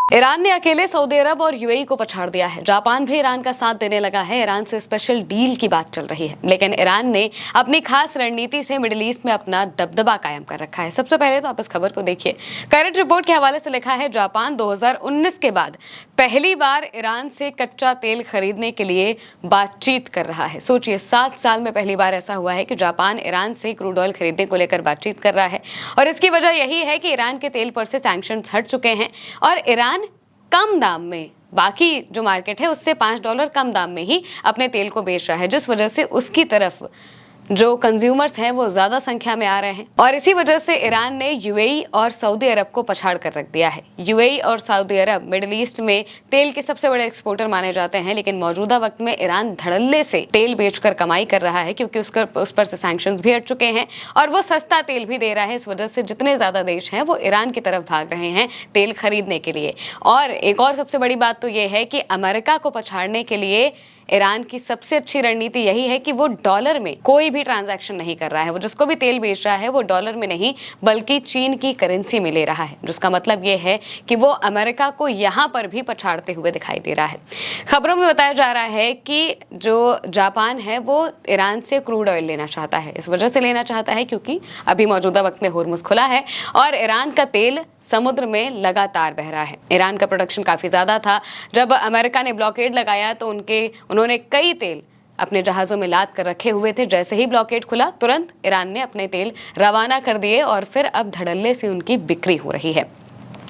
Iran ने अकेले Saudi अरब और यूएई को पछाड़ दिया है। जापान भी ईरान का साथ देने लगा है। ईरान से स्पेशल डील की बात चल रही है, लेकिन ईरान ने अपनी खास रणनीति से मिडिल ईस्ट में अपना दबदबा कायम कर रखा है। सबसे पहले तो आप इस खबर को देखिए। करंट रिपोर्ट के हवाले से लिखा है, जापान 2019 के बाद पहली बार ईरान से कच्चा तेल खरीदने के लिए बातचीत कर रहा है। सोचिए, 7 साल में पहली बार ऐसा हुआ है कि जापान ईरान से क्रूड ऑयल खरीदने को लेकर बातचीत कर रहा है। और इसकी वजह यही है कि ईरान के तेल पर से सैंक्शंस हट चुके हैं और ईरान कम दाम में, बाकी जो मार्केट है उससे $5 कम दाम में ही अपने तेल को बेच रहा है, जिस वजह से उसकी तरफ जो कंज्यूमर्स हैं वो ज्यादा संख्या में आ रहे हैं। और इसी वजह से ईरान ने यूएई और सऊदी अरब को पछाड़ कर रख दिया है। यूएई और सऊदी अरब मिडिल ईस्ट में तेल के सबसे बड़े एक्सपोर्टर माने जाते हैं, लेकिन मौजूदा वक्त में ईरान धड़ल्ले से तेल बेचकर कमाई कर रहा है, क्योंकि उस पर से सैंक्शंस भी हट चुके हैं और वो सस्ता तेल भी दे रहा है। इस वजह से जितने ज्यादा देश हैं वो ईरान की तरफ भाग रहे हैं तेल खरीदने के लिए। और एक और सबसे बड़ी बात तो ये है कि अमेरिका को पछाड़ने के लिए ईरान की सबसे अच्छी रणनीति यही है कि वो डॉलर में कोई भी ट्रांजैक्शन नहीं कर रहा है। वो जिसको भी तेल बेच रहा है वो डॉलर में नहीं बल्कि चीन की करेंसी में ले रहा है, जिसका मतलब ये है कि वो अमेरिका को यहाँ पर भी पछाड़ते हुए दिखाई दे रहा है। खबरों में बताया जा रहा है कि जो जापान है वो ईरान से क्रूड ऑयल लेना चाहता है। इस वजह से लेना चाहता है क्योंकि अभी मौजूदा वक्त में होर्मुज खुला है और ईरान का तेल समुद्र में लगातार बह रहा है। ईरान का प्रोडक्शन काफी ज्यादा था। जब अमेरिका ने ब्लॉकेड लगाया तो उन्होंने कई तेल अपने जहाजों में लाद कर रखे हुए थे। जैसे ही ब्लॉकेड खुला तुरंत ईरान ने अपने तेल रवाना कर दिए और फिर अब धड़ल्ले से उनकी बिक्री हो रही है।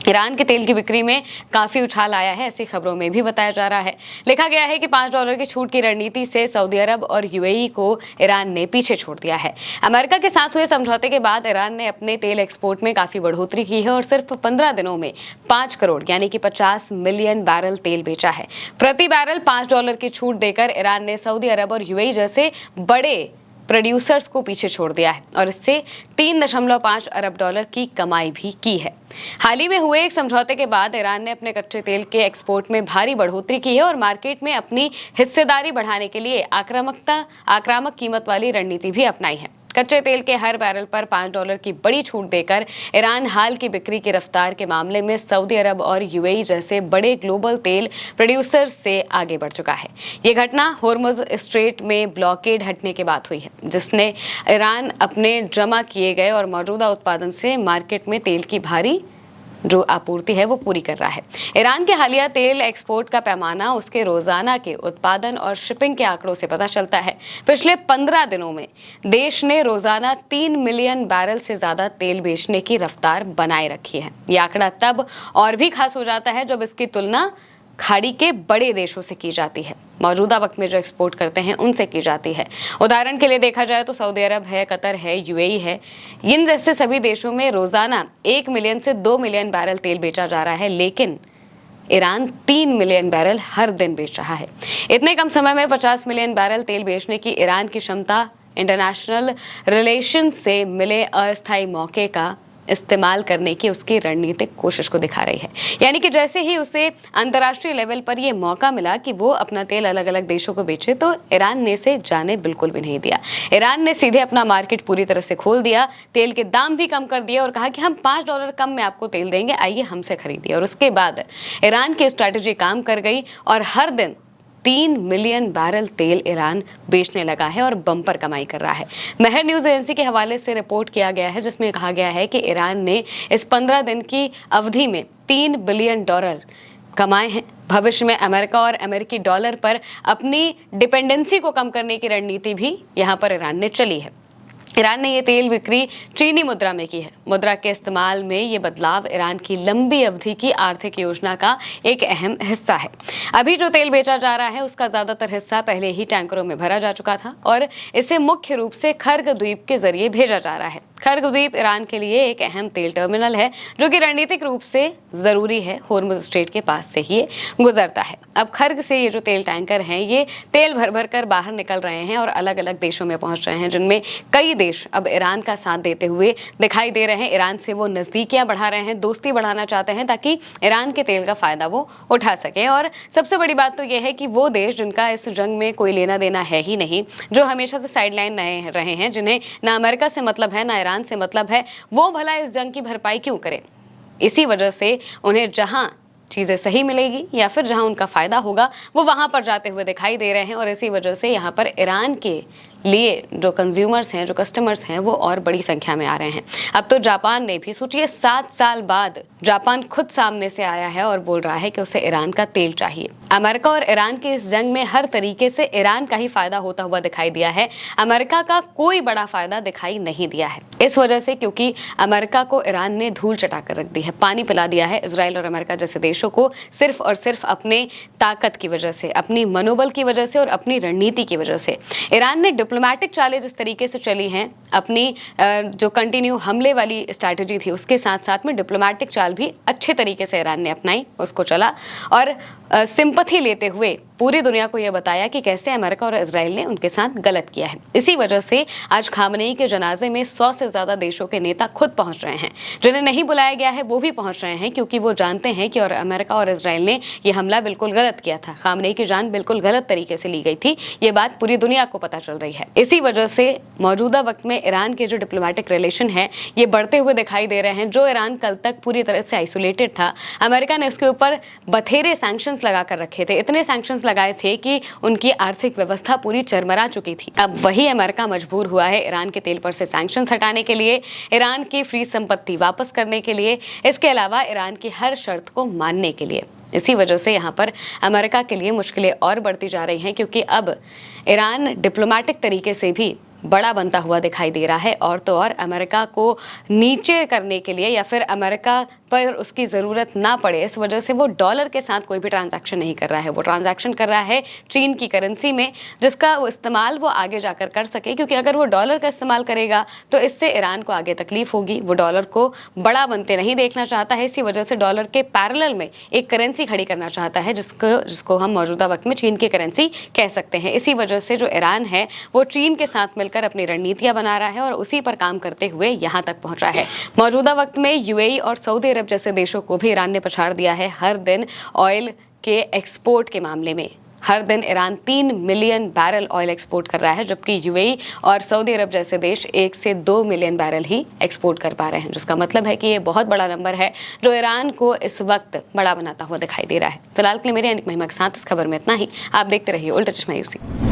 ईरान के तेल की बिक्री में काफी उछाल आया है, ऐसी खबरों में भी बताया जा रहा है। लिखा गया है कि $5 की छूट की रणनीति से सऊदी अरब और यूएई को ईरान ने पीछे छोड़ दिया है। अमेरिका के साथ हुए समझौते के बाद ईरान ने अपने तेल एक्सपोर्ट में काफी बढ़ोतरी की है और सिर्फ 15 दिनों में 5 करोड़ यानी कि 50 मिलियन बैरल तेल बेचा है। प्रति बैरल $5 की छूट देकर ईरान ने सऊदी अरब और यूएई जैसे बड़े प्रोड्यूसर्स को पीछे छोड़ दिया है और इससे $3.5 अरब की कमाई भी की है। हाल ही में हुए एक समझौते के बाद ईरान ने अपने कच्चे तेल के एक्सपोर्ट में भारी बढ़ोतरी की है और मार्केट में अपनी हिस्सेदारी बढ़ाने के लिए आक्रामक कीमत वाली रणनीति भी अपनाई है। कच्चे तेल के हर बैरल पर $5 की बड़ी छूट देकर ईरान हाल की बिक्री की रफ्तार के मामले में सऊदी अरब और यूएई जैसे बड़े ग्लोबल तेल प्रोड्यूसर्स से आगे बढ़ चुका है। ये घटना होर्मुज स्ट्रेट में ब्लॉकेड हटने के बाद हुई है, जिसने ईरान अपने जमा किए गए और मौजूदा उत्पादन से मार्केट में तेल की भारी जो आपूर्ति है वो पूरी कर रहा है। ईरान के हालिया तेल एक्सपोर्ट का पैमाना उसके रोजाना के उत्पादन और शिपिंग के आंकड़ों से पता चलता है। पिछले 15 दिनों में देश ने रोजाना 3 मिलियन बैरल से ज्यादा तेल बेचने की रफ्तार बनाए रखी है। ये आंकड़ा तब और भी खास हो जाता है जब इसकी तुलना खाड़ी के बड़े देशों से की जाती है, मौजूदा वक्त में जो एक्सपोर्ट करते हैं उनसे की जाती है। उदाहरण के लिए देखा जाए तो सऊदी अरब है, कतर है, यूएई है, इन जैसे सभी देशों में रोजाना 1 मिलियन से 2 मिलियन बैरल तेल बेचा जा रहा है, लेकिन ईरान 3 मिलियन बैरल हर दिन बेच रहा है। इतने कम समय में 50 मिलियन बैरल तेल बेचने की ईरान की क्षमता इंटरनेशनल रिलेशन से मिले अस्थायी मौके का इस्तेमाल करने की उसकी रणनीतिक कोशिश को दिखा रही है। यानी कि जैसे ही उसे अंतर्राष्ट्रीय लेवल पर यह मौका मिला कि वो अपना तेल अलग अलग देशों को बेचे, तो ईरान ने इसे जाने बिल्कुल भी नहीं दिया। ईरान ने सीधे अपना मार्केट पूरी तरह से खोल दिया, तेल के दाम भी कम कर दिए और कहा कि हम $5 कम में आपको तेल देंगे, आइए हमसे खरीदिए। और उसके बाद ईरान की स्ट्रैटेजी काम कर गई और हर दिन 3 मिलियन बैरल तेल ईरान बेचने लगा है और बम्पर कमाई कर रहा है। मेहर न्यूज एजेंसी के हवाले से रिपोर्ट किया गया है, जिसमें कहा गया है कि ईरान ने इस 15 दिन की अवधि में $3 बिलियन कमाए हैं। भविष्य में अमेरिका और अमेरिकी डॉलर पर अपनी डिपेंडेंसी को कम करने की रणनीति भी यहाँ पर ईरान ने चली है। ईरान ने ये तेल बिक्री चीनी मुद्रा में की है। मुद्रा के इस्तेमाल में ये बदलाव ईरान की लंबी अवधि की आर्थिक योजना का एक अहम हिस्सा है। अभी जो तेल बेचा जा रहा है उसका ज्यादातर हिस्सा पहले ही टैंकरों में भरा जा चुका था और इसे मुख्य रूप से खर्ग द्वीप के जरिए भेजा जा रहा है। खर्ग द्वीप ईरान के लिए एक अहम तेल टर्मिनल है जो कि रणनीतिक रूप से जरूरी है। होर्मुज स्ट्रेट के पास से ही गुजरता है। अब खर्ग से ये जो तेल टैंकर हैं ये तेल भर भर कर बाहर निकल रहे हैं और अलग अलग देशों में पहुंच रहे हैं, जिनमें कई देश अब ईरान का साथ देते हुए दिखाई दे रहे हैं। ईरान से वो नजदीकियां बढ़ा रहे हैं, दोस्ती बढ़ाना चाहते हैं ताकि ईरान के तेल का फायदा वो उठा सके। और सबसे बड़ी बात तो ये है कि वो देश जिनका इस जंग में कोई लेना देना है ही नहीं, जो हमेशा से साइडलाइन रहे हैं, जिन्हें ना अमेरिका से मतलब है ना ईरान से मतलब है, वो भला इस जंग की भरपाई क्यों करें। इसी वजह से उन्हें जहां चीज़ें सही मिलेगी या फिर जहां उनका फ़ायदा होगा वो वहां पर जाते हुए दिखाई दे रहे हैं। और इसी वजह से यहाँ पर ईरान के लिए जो कंज्यूमर्स हैं, जो कस्टमर्स हैं, वो और बड़ी संख्या में आ रहे हैं। अब तो जापान ने भी, सोचिए 7 साल बाद जापान खुद सामने से आया है और बोल रहा है कि उसे ईरान का तेल चाहिए। अमेरिका और ईरान की इस जंग में हर तरीके से ईरान का ही फायदा होता हुआ दिखाई दिया है, अमेरिका का कोई बड़ा फायदा दिखाई नहीं दिया है। इस वजह से, क्योंकि अमेरिका को ईरान ने धूल चटाकर रख दी है, पानी पिला दिया है इजराइल और अमेरिका जैसे देशों को, सिर्फ और सिर्फ अपने ताकत की वजह से, अपनी मनोबल की वजह से और अपनी रणनीति की वजह से। ईरान ने डिप्लोमेटिक चालें जिस तरीके से चली हैं, अपनी जो कंटिन्यू हमले वाली स्ट्रैटेजी थी उसके साथ साथ में डिप्लोमेटिक चाल भी अच्छे तरीके से ईरान ने अपनाई, उसको चला और सिंपैथी लेते हुए पूरी दुनिया को यह बताया कि कैसे अमेरिका और इजराइल ने उनके साथ गलत किया है। इसी वजह से आज खामनेई के जनाजे में 100 से ज्यादा देशों के नेता खुद पहुंच रहे हैं। जिन्हें नहीं बुलाया गया है वो भी पहुंच रहे हैं, क्योंकि वो जानते हैं कि और अमेरिका और इजराइल ने यह हमला बिल्कुल गलत किया था, खामनेई की जान बिल्कुल गलत तरीके से ली गई थी। ये बात पूरी दुनिया को पता चल रही है। इसी वजह से मौजूदा वक्त में ईरान के जो डिप्लोमेटिक रिलेशन है ये बढ़ते हुए दिखाई दे रहे हैं। जो ईरान कल तक पूरी तरह से आइसोलेटेड था, अमेरिका ने उसके ऊपर बथेरे सैंक्शंस लगा कर रखे थे, इतने सैंक्शंस लगाए थे कि उनकी आर्थिक व्यवस्था पूरी चरमरा चुकी थी। अब वही अमेरिका मजबूर हुआ है ईरान के तेल पर से सैंक्शंस हटाने के लिए, ईरान की फ्री संपत्ति वापस करने के लिए, इसके अलावा ईरान की हर शर्त को मानने के लिए। इसी वजह से यहाँ पर अमेरिका के लिए मुश्किलें और बढ़ती जा रही हैं, क्योंकि अब ईरान डिप्लोमेटिक तरीके से भी बड़ा बनता हुआ दिखाई दे रहा है। और तो और अमेरिका को नीचे करने के लिए या फिर अमेरिका पर उसकी ज़रूरत ना पड़े, इस वजह से वो डॉलर के साथ कोई भी ट्रांजैक्शन नहीं कर रहा है। वो ट्रांजैक्शन कर रहा है चीन की करेंसी में, जिसका वो इस्तेमाल वो आगे जाकर कर सके, क्योंकि अगर वो डॉलर का इस्तेमाल करेगा तो इससे ईरान को आगे तकलीफ होगी। वो डॉलर को बड़ा बनते नहीं देखना चाहता है, इसी वजह से डॉलर के पैरेलल में एक करेंसी खड़ी करना चाहता है, जिसको हम मौजूदा वक्त में चीन की करेंसी कह सकते हैं। इसी वजह से जो ईरान है वो चीन के साथ मिलकर अपनी रणनीतियां बना रहा है और उसी पर काम करते हुए यहाँ तक पहुंचा है। मौजूदा वक्त में यूएई और सऊदी अरब जैसे देशों को भी ईरान ने पछाड़ दिया है हर दिन ऑयल के एक्सपोर्ट के मामले में। हर दिन Iran 3 million barrel oil export कर रहा है, जबकि यूएई और सऊदी अरब जैसे देश 1 से 2 मिलियन बैरल ही एक्सपोर्ट कर पा रहे हैं, जिसका मतलब है कि ये बहुत बड़ा नंबर है जो ईरान को इस वक्त बड़ा बनाता हुआ दिखाई दे रहा है। फिलहाल के लिए मेरे यानी महिमा के साथ इस खबर में इतना ही। आप देखते रहिए उल्टा चश्मा यूसी।